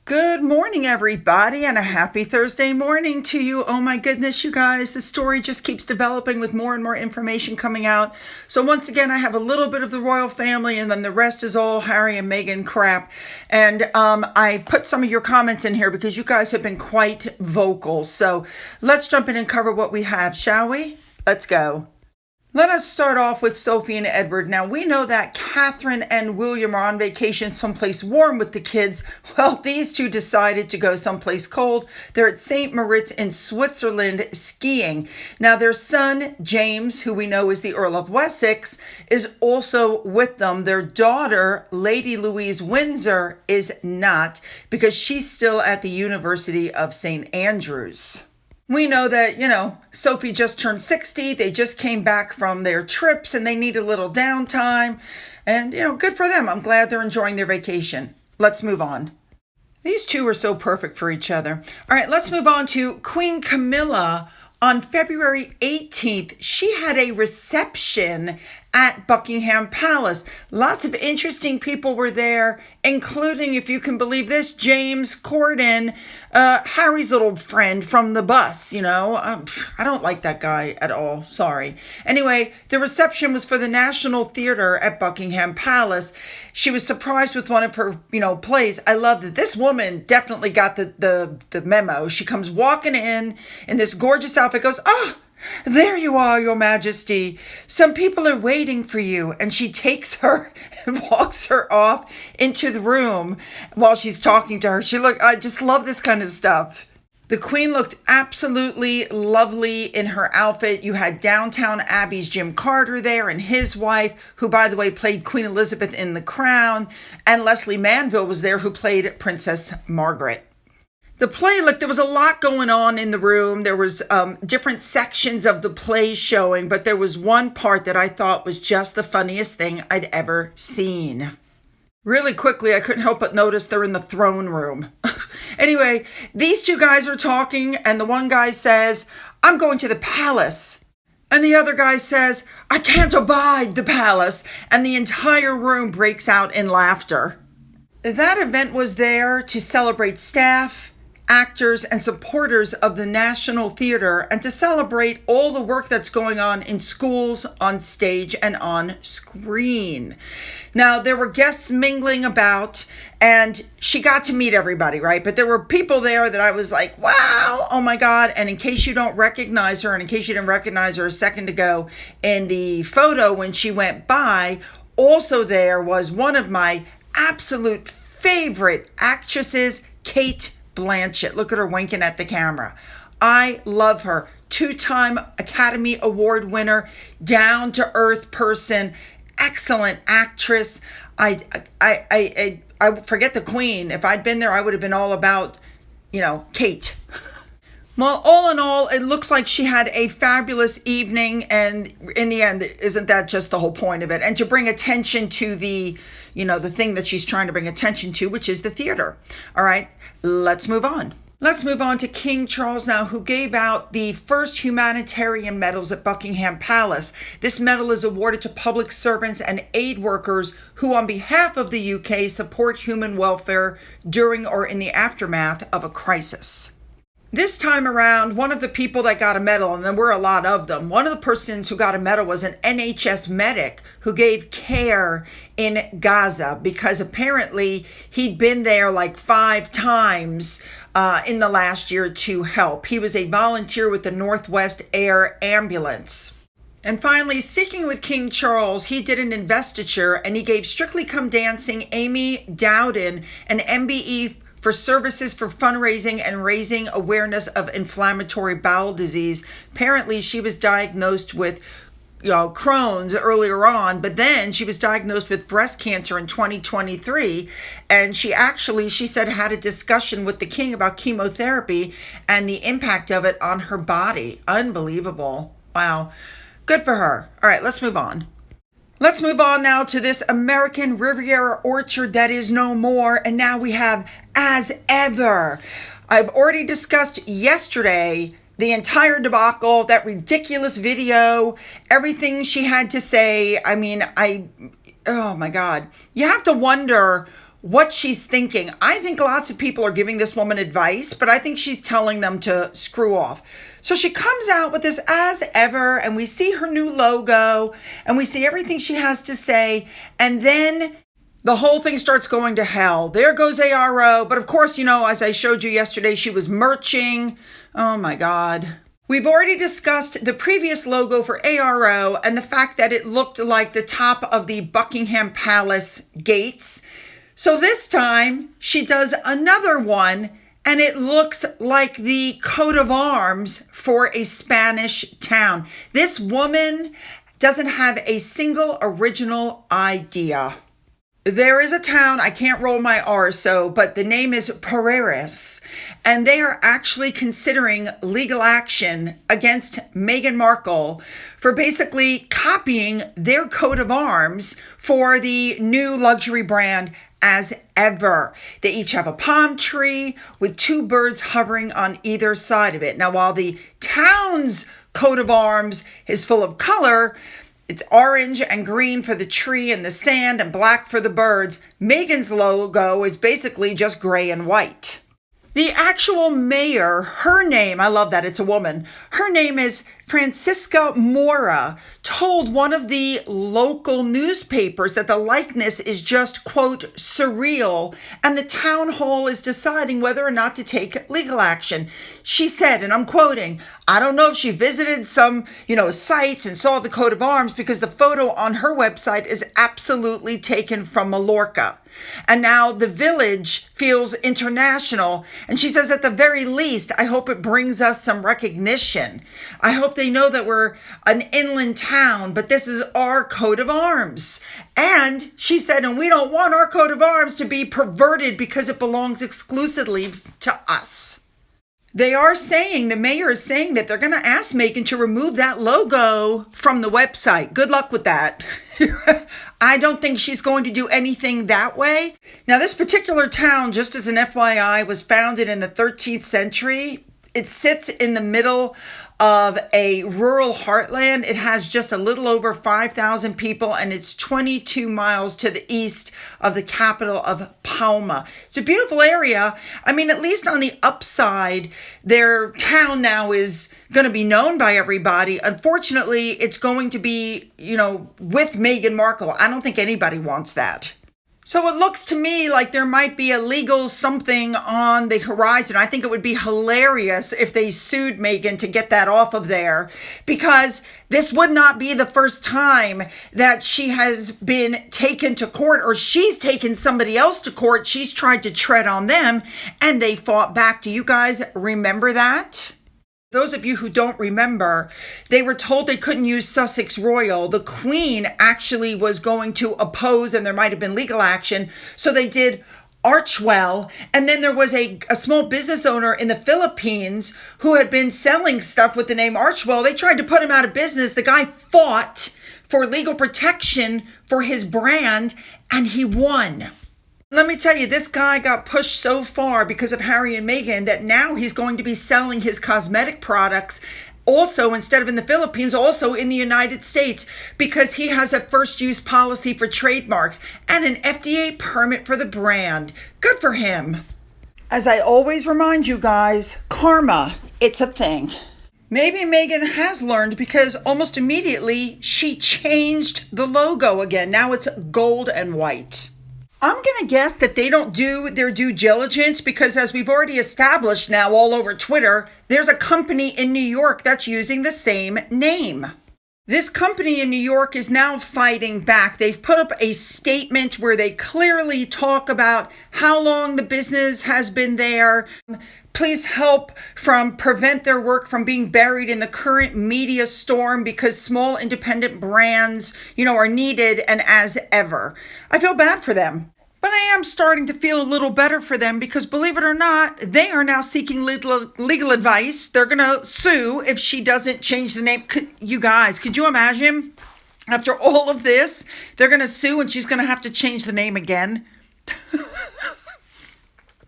Good morning, everybody, and a happy Thursday morning to you. Oh my goodness, you guys, the story just keeps developing with more and more information coming out. So once again, I have a little bit of the royal family, and then the rest is all Harry and Meghan crap. And I put some of your comments in here because you guys have been quite vocal. So let's jump in and cover what we have, shall we? Let's go. Let us start off with Sophie and Edward. Now, we know that Catherine and William are on vacation someplace warm with the kids. Well, these two decided to go someplace cold. They're at St. Moritz in Switzerland skiing. Now, their son, James, who we know is the Earl of Wessex, is also with them. Their daughter, Lady Louise Windsor, is not because she's still at the University of St. Andrews. We know that, Sophie just turned 60. They just came back from their trips and they need a little downtime. And, good for them. I'm glad they're enjoying their vacation. Let's move on. These two are so perfect for each other. All right, let's move on to Queen Camilla. On February 18th, she had a reception at Buckingham Palace. Lots of interesting people were there, including, if you can believe this, James Corden, Harry's little friend from the bus, I don't like that guy at all. Sorry. Anyway, the reception was for the National Theatre at Buckingham Palace. She was surprised with one of her, plays. I love that this woman definitely got the memo. She comes walking in this gorgeous outfit, goes, there you are, Your Majesty. Some people are waiting for you. And she takes her and walks her off into the room while she's talking to her. I just love this kind of stuff. The Queen looked absolutely lovely in her outfit. You had Downtown Abbey's Jim Carter there and his wife, who, by the way, played Queen Elizabeth in The Crown. And Leslie Manville was there, who played Princess Margaret. The play, there was a lot going on in the room. There was different sections of the play showing, but there was one part that I thought was just the funniest thing I'd ever seen. Really quickly, I couldn't help but notice they're in the throne room. Anyway, these two guys are talking, and the one guy says, "I'm going to the palace." And the other guy says, "I can't abide the palace." And the entire room breaks out in laughter. That event was there to celebrate staff, actors, and supporters of the National Theatre, and to celebrate all the work that's going on in schools, on stage, and on screen. Now, there were guests mingling about, and she got to meet everybody, right? But there were people there that I was like, wow, oh my God. And in case you don't recognize her, and in case you didn't recognize her a second ago in the photo when she went by, also there was one of my absolute favorite actresses, Kate Blanchett. Look at her winking at the camera. I love her. 2-time Academy Award winner, down-to-earth person, excellent actress. I forget the Queen. If I'd been there, I would have been all about, Kate. Well, all in all, it looks like she had a fabulous evening, and in the end, isn't that just the whole point of it? And to bring attention to the thing that she's trying to bring attention to, which is the theater. All right, let's move on. Let's move on to King Charles now, who gave out the first humanitarian medals at Buckingham Palace. This medal is awarded to public servants and aid workers who, on behalf of the UK, support human welfare during or in the aftermath of a crisis. This time around, one of the people that got a medal, and there were a lot of them, one of the persons who got a medal was an NHS medic who gave care in Gaza, because apparently he'd been there like 5 times in the last year to help. He was a volunteer with the Northwest Air Ambulance. And finally, sticking with King Charles, he did an investiture and he gave Strictly Come Dancing Amy Dowden an MBE for services for fundraising and raising awareness of inflammatory bowel disease. Apparently, she was diagnosed with Crohn's earlier on, but then she was diagnosed with breast cancer in 2023. And she said, had a discussion with the king about chemotherapy and the impact of it on her body. Unbelievable. Wow. Good for her. All right, let's move on. Let's move on now to this American Riviera orchard that is no more. And now we have As Ever. I've already discussed yesterday the entire debacle, that ridiculous video, everything she had to say. I mean, oh my God. You have to wonder what she's thinking. I think lots of people are giving this woman advice, but I think she's telling them to screw off. So she comes out with this as ever, and we see her new logo, and we see everything she has to say, and then the whole thing starts going to hell. There goes ARO, but of course, as I showed you yesterday, she was merching. Oh my God. We've already discussed the previous logo for ARO and the fact that it looked like the top of the Buckingham Palace gates. So this time she does another one and it looks like the coat of arms for a Spanish town. This woman doesn't have a single original idea. There is a town, I can't roll my R's, but the name is Paredes, and they are actually considering legal action against Meghan Markle for basically copying their coat of arms for the new luxury brand as ever. They each have a palm tree with two birds hovering on either side of it. Now, while the town's coat of arms is full of color, it's orange and green for the tree and the sand and black for the birds. Meghan's logo is basically just gray and white. The actual mayor, her name, I love that, it's a woman. Her name is Francisca Mora, told one of the local newspapers that the likeness is just, quote, surreal, and the town hall is deciding whether or not to take legal action. She said, and I'm quoting, I don't know if she visited some, sites and saw the coat of arms because the photo on her website is absolutely taken from Mallorca. And now the village feels international. And she says, at the very least, I hope it brings us some recognition. I hope they know that we're an inland town, but this is our coat of arms. And she said, and we don't want our coat of arms to be perverted because it belongs exclusively to us. They are saying, the mayor is saying that they're going to ask Meghan to remove that logo from the website. Good luck with that. I don't think she's going to do anything that way. Now, this particular town, just as an FYI, was founded in the 13th century. It sits in the middle of a rural heartland. It has just a little over 5,000 people, and it's 22 miles to the east of the capital of Palma. It's a beautiful area. I mean, at least on the upside, their town now is going to be known by everybody. Unfortunately, it's going to be, with Meghan Markle. I don't think anybody wants that. So it looks to me like there might be a legal something on the horizon. I think it would be hilarious if they sued Meghan to get that off of there, because this would not be the first time that she has been taken to court, or she's taken somebody else to court. She's tried to tread on them and they fought back. Do you guys remember that? Those of you who don't remember, they were told they couldn't use Sussex Royal. The Queen actually was going to oppose, and there might have been legal action. So they did Archwell. And then there was a small business owner in the Philippines who had been selling stuff with the name Archwell. They tried to put him out of business. The guy fought for legal protection for his brand, and he won. Let me tell you, this guy got pushed so far because of Harry and Meghan that now he's going to be selling his cosmetic products also, instead of in the Philippines, also in the United States, because he has a first use policy for trademarks and an FDA permit for the brand. Good for him. As I always remind you guys, karma, it's a thing. Maybe Meghan has learned, because almost immediately she changed the logo again. Now it's gold and white. I'm going to guess that they don't do their due diligence, because as we've already established now all over Twitter, there's a company in New York that's using the same name. This company in New York is now fighting back. They've put up a statement where they clearly talk about how long the business has been there. Please help prevent their work from being buried in the current media storm, because small independent brands, are needed and as ever. I feel bad for them. But I am starting to feel a little better for them, because believe it or not, they are now seeking legal advice. They're going to sue if she doesn't change the name. You guys, could you imagine? After all of this, they're going to sue and she's going to have to change the name again.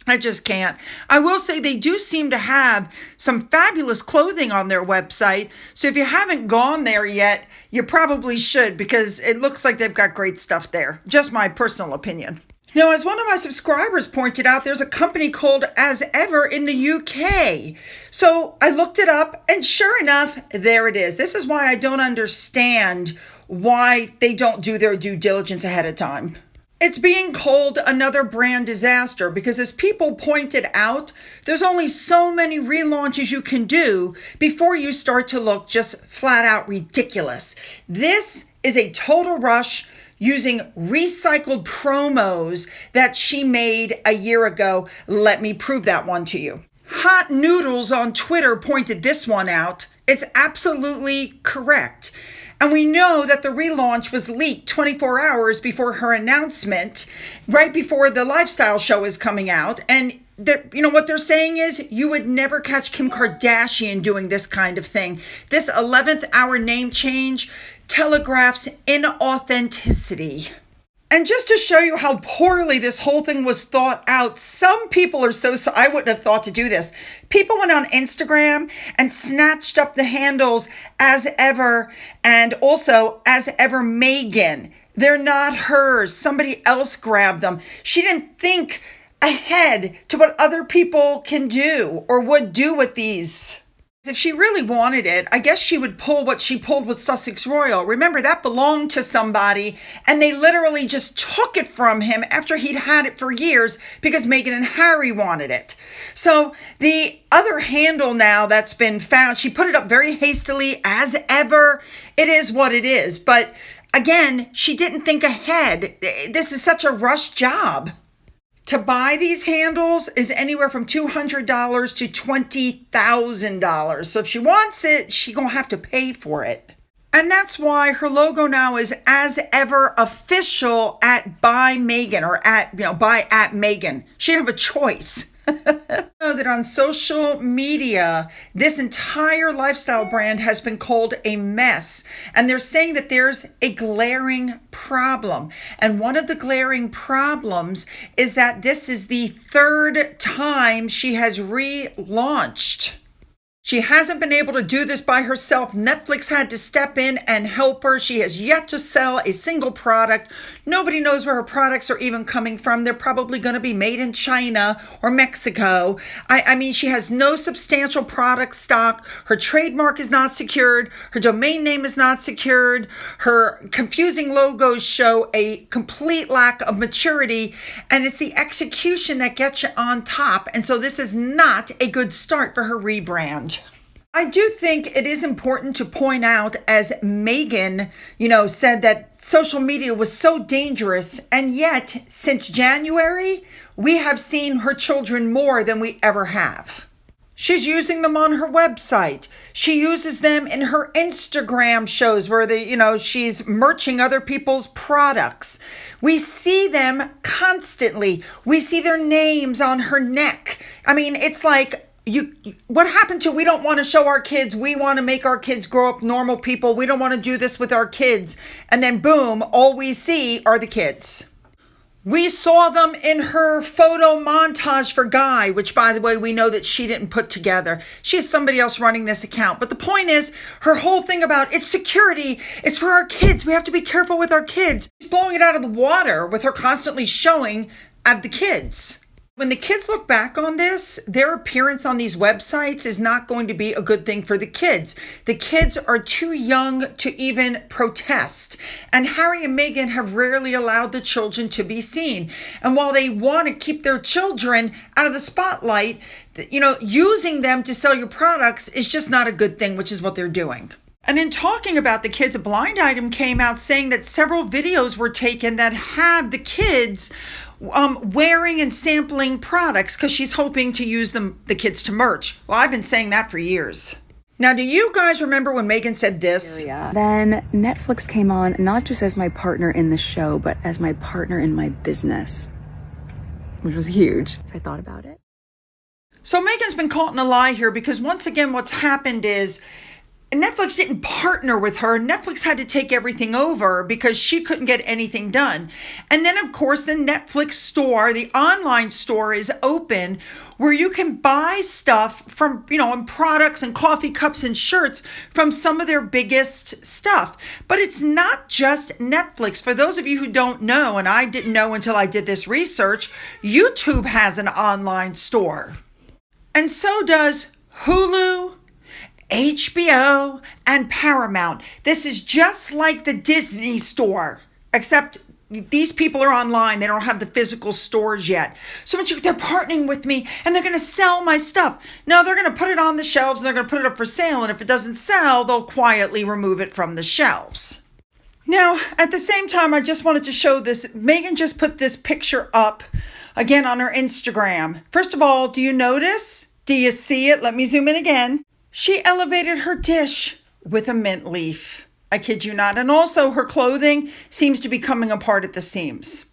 I just can't. I will say they do seem to have some fabulous clothing on their website. So if you haven't gone there yet, you probably should, because it looks like they've got great stuff there. Just my personal opinion. Now, as one of my subscribers pointed out, there's a company called As Ever in the UK. So I looked it up, and sure enough, there it is. This is why I don't understand why they don't do their due diligence ahead of time. It's being called another brand disaster because, as people pointed out, there's only so many relaunches you can do before you start to look just flat out ridiculous. This is a total rush using recycled promos that she made a year ago. Let me prove that one to you. Hot Noodles on Twitter pointed this one out. It's absolutely correct. And we know that the relaunch was leaked 24 hours before her announcement, right before the lifestyle show is coming out. And what they're saying is you would never catch Kim Kardashian doing this kind of thing. This 11th hour name change telegraphs inauthenticity. And just to show you how poorly this whole thing was thought out, some people are so I wouldn't have thought to do this. People went on Instagram and snatched up the handles As Ever and also As Ever Meghan. They're not hers. Somebody else grabbed them. She didn't think ahead to what other people can do or would do with these. If she really wanted it, I guess she would pull what she pulled with Sussex Royal. Remember, that belonged to somebody, and they literally just took it from him after he'd had it for years because Meghan and Harry wanted it. So the other handle now that's been found, she put it up very hastily, As Ever. It is what it is. But again, she didn't think ahead. This is such a rush job. To buy these handles is anywhere from $200 to $20,000. So if she wants it, she's going to have to pay for it. And that's why her logo now is As Ever Official at By Meghan or by at Meghan. She didn't have a choice. Know that on social media, this entire lifestyle brand has been called a mess. And they're saying that there's a glaring problem. And one of the glaring problems is that this is the third time she has relaunched. She hasn't been able to do this by herself. Netflix had to step in and help her. She has yet to sell a single product. Nobody knows where her products are even coming from. They're probably going to be made in China or Mexico. I mean, she has no substantial product stock. Her trademark is not secured. Her domain name is not secured. Her confusing logos show a complete lack of maturity. And it's the execution that gets you on top. And so this is not a good start for her rebrand. I do think it is important to point out, as Meghan, said that social media was so dangerous. And yet, since January, we have seen her children more than we ever have. She's using them on her website. She uses them in her Instagram shows where she's merching other people's products. We see them constantly. We see their names on her neck. I mean, it's like, what happened to we don't want to show our kids, we want to make our kids grow up normal people, we don't want to do this with our kids, and then boom, all we see are the kids. We saw them in her photo montage for Guy, which, by the way, we know that she didn't put together. She has somebody else running this account. But the point is, her whole thing about it's security, it's for our kids, we have to be careful with our kids. She's blowing it out of the water with her constantly showing of the kids. When the kids look back on this, their appearance on these websites is not going to be a good thing for the kids. The kids are too young to even protest. And Harry and Meghan have rarely allowed the children to be seen. And while they want to keep their children out of the spotlight, using them to sell your products is just not a good thing, which is what they're doing. And in talking about the kids, a blind item came out saying that several videos were taken that have the kids wearing and sampling products because she's hoping to use the kids to merch. Well, I've been saying that for years. Now, do you guys remember when Meghan said this? Then Netflix came on not just as my partner in the show, but as my partner in my business, which was huge. So I thought about it. So Meghan's been caught in a lie here because once again, what's happened is Netflix didn't partner with her. Netflix had to take everything over because she couldn't get anything done. And then, of course, the Netflix store, the online store, is open where you can buy stuff from, and products and coffee cups and shirts from some of their biggest stuff. But it's not just Netflix. For those of you who don't know, and I didn't know until I did this research, YouTube has an online store. And so does Hulu, HBO, and Paramount. This is just like the Disney store, except these people are online. They don't have the physical stores yet. So they're partnering with me and they're going to sell my stuff. No, they're going to put it on the shelves and they're going to put it up for sale. And if it doesn't sell, they'll quietly remove it from the shelves. Now, at the same time, I just wanted to show this. Meghan just put this picture up again on her Instagram. First of all, do you notice? Do you see it? Let me zoom in again. She elevated her dish with a mint leaf. I kid you not. And also her clothing seems to be coming apart at the seams.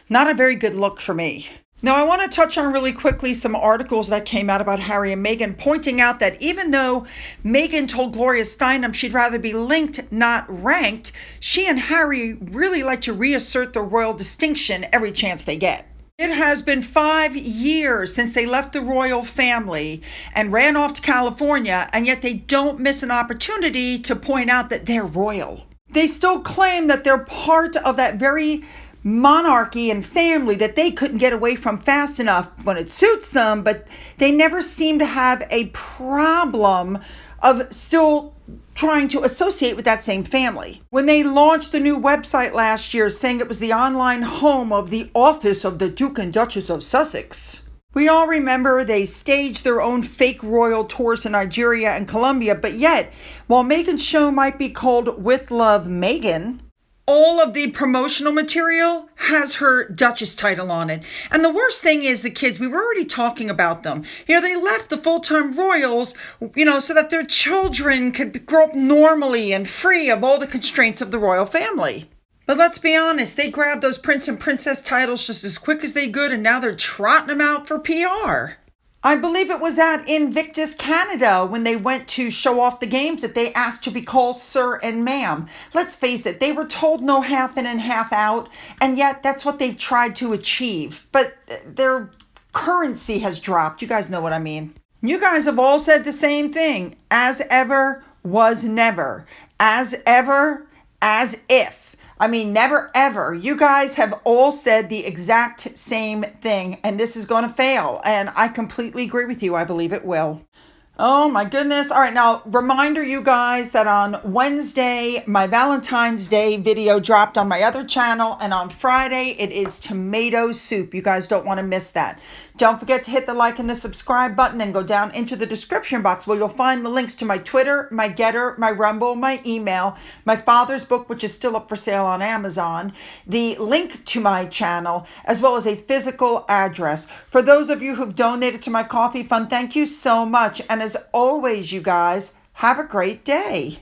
Not a very good look for me. Now, I want to touch on really quickly some articles that came out about Harry and Meghan, pointing out that even though Meghan told Gloria Steinem she'd rather be linked, not ranked, she and Harry really like to reassert the royal distinction every chance they get. It has been 5 years since they left the royal family and ran off to California, and yet they don't miss an opportunity to point out that they're royal. They still claim that they're part of that very monarchy and family that they couldn't get away from fast enough when it suits them, but they never seem to have a problem of still trying to associate with that same family. When they launched the new website last year saying it was the online home of the office of the Duke and Duchess of Sussex, we all remember they staged their own fake royal tours to Nigeria and Colombia, but yet, while Meghan's show might be called With Love Meghan, all of the promotional material has her Duchess title on it. And the worst thing is the kids, we were already talking about them. They left the full-time royals, so that their children could grow up normally and free of all the constraints of the royal family. But let's be honest, they grabbed those prince and princess titles just as quick as they could, and now they're trotting them out for PR. I believe it was at Invictus, Canada, when they went to show off the games that they asked to be called sir and ma'am. Let's face it, they were told no half in and half out, and yet that's what they've tried to achieve. But their currency has dropped. You guys know what I mean. You guys have all said the same thing. As ever was never. As ever, as if. Never ever. You guys have all said the exact same thing, and this is going to fail. And I completely agree with you. I believe it will. Oh my goodness. All right. Now, reminder you guys that on Wednesday, my Valentine's Day video dropped on my other channel. And on Friday, it is tomato soup. You guys don't want to miss that. Don't forget to hit the like and the subscribe button and go down into the description box where you'll find the links to my Twitter, my Gettr, my Rumble, my email, my father's book, which is still up for sale on Amazon, the link to my channel, as well as a physical address. For those of you who've donated to my coffee fund, thank you so much. And as always, you guys, have a great day.